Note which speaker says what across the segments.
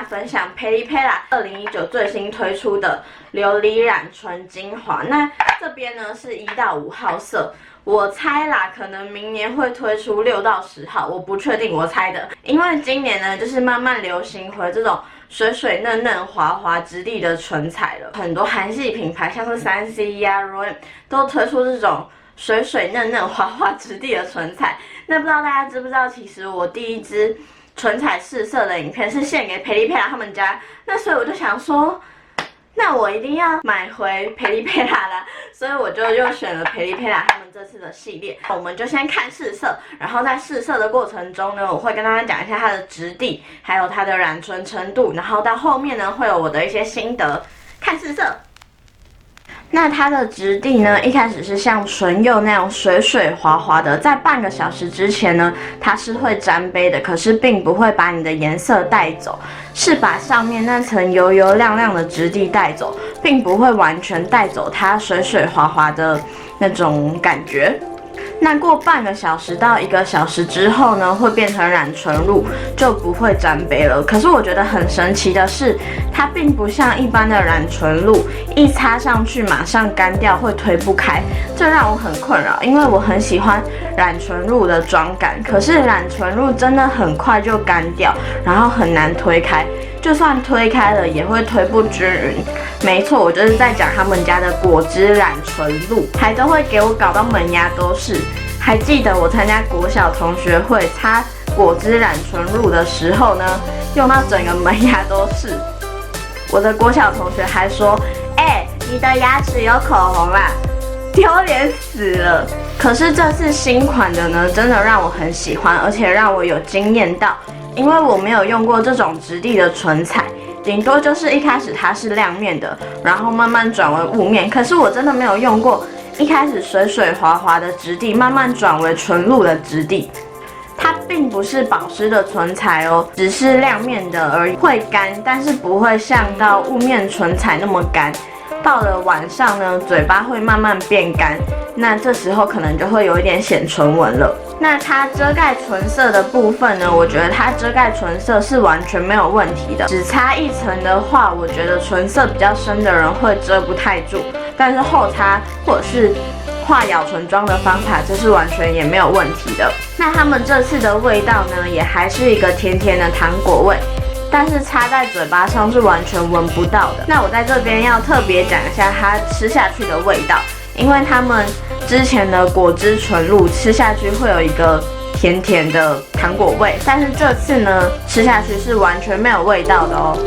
Speaker 1: 分享 Peripera 2019最新推出的琉璃染唇精华。那这边呢是1到5号色。 我猜啦，可能明年会推出6到10号，我不确定，我猜的。因为今年呢，就是慢慢流行回这种水水嫩嫩、滑滑质地的唇彩了。很多韩系品牌，像是3C 呀、Roem 都推出这种水水嫩嫩、滑滑质地的唇彩。那不知道大家知不知道，其实我第一支唇彩试色的影片是献给Peripera他们家，那所以我就想说。 那我一定要买回Peripera啦，所以我就又选了Peripera他们这次的系列。我们就先看试色，然后在试色的过程中呢，我会跟大家讲一下它的质地，还有它的染唇程度，然后到后面呢会有我的一些心得。看试色。 那它的质地呢，一开始是像唇釉那样水水滑滑的，在半个小时之前呢，它是会沾杯的，可是并不会把你的颜色带走，是把上面那层油油亮亮的质地带走，并不会完全带走它水水滑滑的那种感觉。 那过半个小时到1个小时之后呢，会变成染唇露，就不会沾杯了。可是我觉得很神奇的是，它并不像一般的染唇露，一擦上去马上干掉，会推不开，这让我很困扰。因为我很喜欢染唇露的妆感，可是染唇露真的很快就干掉，然后很难推开。 就算推开了，也会推不均匀。没错，我就是在讲他们家的果汁染唇露，还都会给我搞到门牙都是。还记得我参加国小同学会擦果汁染唇露的时候呢，用到整个门牙都是。我的国小同学还说：“你的牙齿有口红啦，丢脸死了。”可是这次新款的呢，真的让我很喜欢，而且让我有惊艳到。 因为我没有用过这种质地的唇彩，顶多就是一开始它是亮面的，然后慢慢转为雾面。可是我真的没有用过一开始水水滑滑的质地，慢慢转为纯露的质地。它并不是保湿的唇彩哦，只是亮面的而已，会干，但是不会像到雾面唇彩那么干。到了晚上呢，嘴巴会慢慢变干，那这时候可能就会有一点显唇纹了。 那它遮盖唇色的部分呢？我觉得它遮盖唇色是完全没有问题的。只擦一层的话，我觉得唇色比较深的人会遮不太住。但是后擦或者是画咬唇妆的方法，这是完全也没有问题的。那他们这次的味道呢，也还是一个甜甜的糖果味，但是擦在嘴巴上是完全闻不到的。那我在这边要特别讲一下它吃下去的味道。 因为他们之前的果汁唇露吃下去会有一个甜甜的糖果味，但是这次呢吃下去是完全没有味道的哦。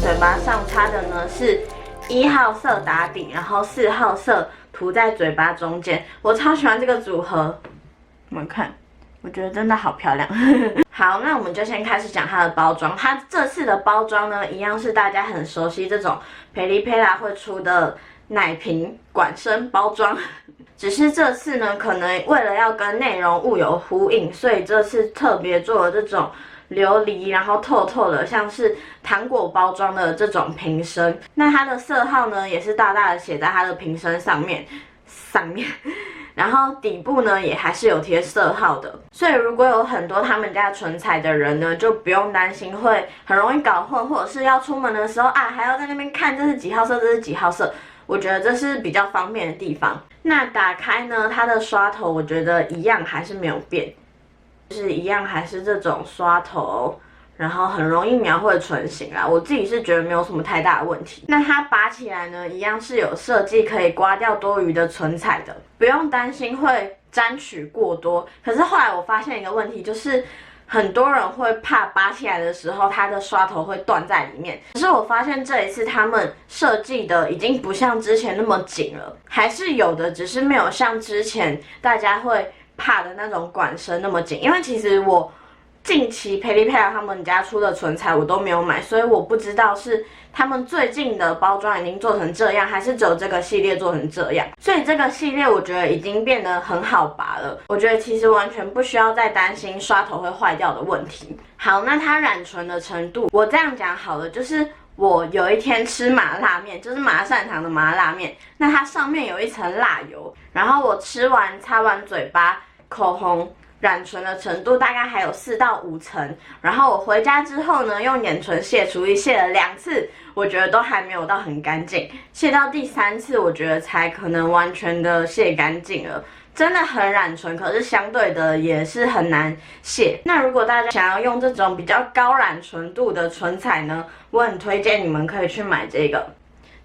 Speaker 1: 嘴巴上擦的呢是1号色打底，然后4号色涂在嘴巴中间。我超喜欢这个组合，你们看，我觉得真的好漂亮。好，那我们就先开始讲它的包装。它这次的包装呢，一样是大家很熟悉这种Peripera会出的奶瓶管身包装。只是这次呢，可能为了要跟内容物有呼应，所以这次特别做了这种琉璃，然后透透的，像是糖果包装的这种瓶身。那它的色号呢，也是大大的写在它的瓶身上面。然后底部呢也还是有贴色号的，所以如果有很多他们家唇彩的人呢，就不用担心会很容易搞混，或者是要出门的时候啊，还要在那边看这是几号色，这是几号色。我觉得这是比较方便的地方。那打开呢，它的刷头我觉得一样还是没有变，就是一样还是这种刷头。然后很容易描绘唇形啦，我自己是觉得没有什么太大的问题。那它拔起来呢，一样是有设计可以刮掉多余的唇彩的，不用担心会沾取过多。可是后来我发现一个问题，就是很多人会怕拔起来的时候，它的刷头会断在里面。可是我发现这一次他们设计的已经不像之前那么紧了，还是有的，只是没有像之前大家会怕的那种管身那么紧。因为其实我近期佩丽佩尔他们家出的唇彩我都没有买，所以我不知道是他们最近的包装已经做成这样，还是只有这个系列做成这样。所以这个系列我觉得已经变得很好拔了，我觉得其实完全不需要再担心刷头会坏掉的问题。好，那它染唇的程度，我这样讲好了，就是我有一天吃麻辣面，就是麻善堂的麻辣面，那它上面有一层辣油，然后我吃完擦完嘴巴，口红染唇的程度大概还有4到5层，然后我回家之后呢，用眼唇卸除液卸了2次，我觉得都还没有到很干净，卸到第3次我觉得才可能完全的卸干净了。真的很染唇，可是相对的也是很难卸。那如果大家想要用这种比较高染唇度的唇彩呢，我很推荐你们可以去买这个。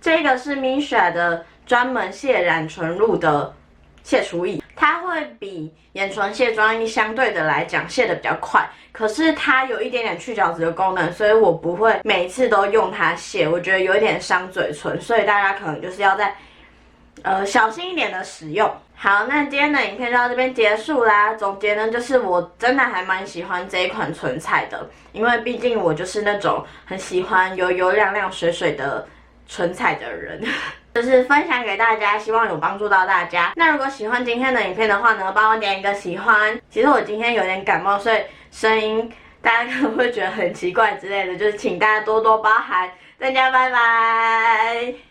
Speaker 1: 这个是 Missha 的专门卸染唇露的卸除液，它会比眼唇卸妆液相对的来讲卸的比较快，可是它有一点点去角质的功能，所以我不会每一次都用它卸，我觉得有一点伤嘴唇，所以大家可能就是要在小心一点的使用。好，那今天的影片就到这边结束啦。总结呢，就是我真的还蛮喜欢这一款唇彩的，因为毕竟我就是那种很喜欢油油亮亮水水的唇彩的人。就是分享给大家，希望有帮助到大家。那如果喜欢今天的影片的话呢，帮我点一个喜欢。其实我今天有点感冒，所以声音大家可能会觉得很奇怪之类的，就是请大家多多包涵。大家拜拜。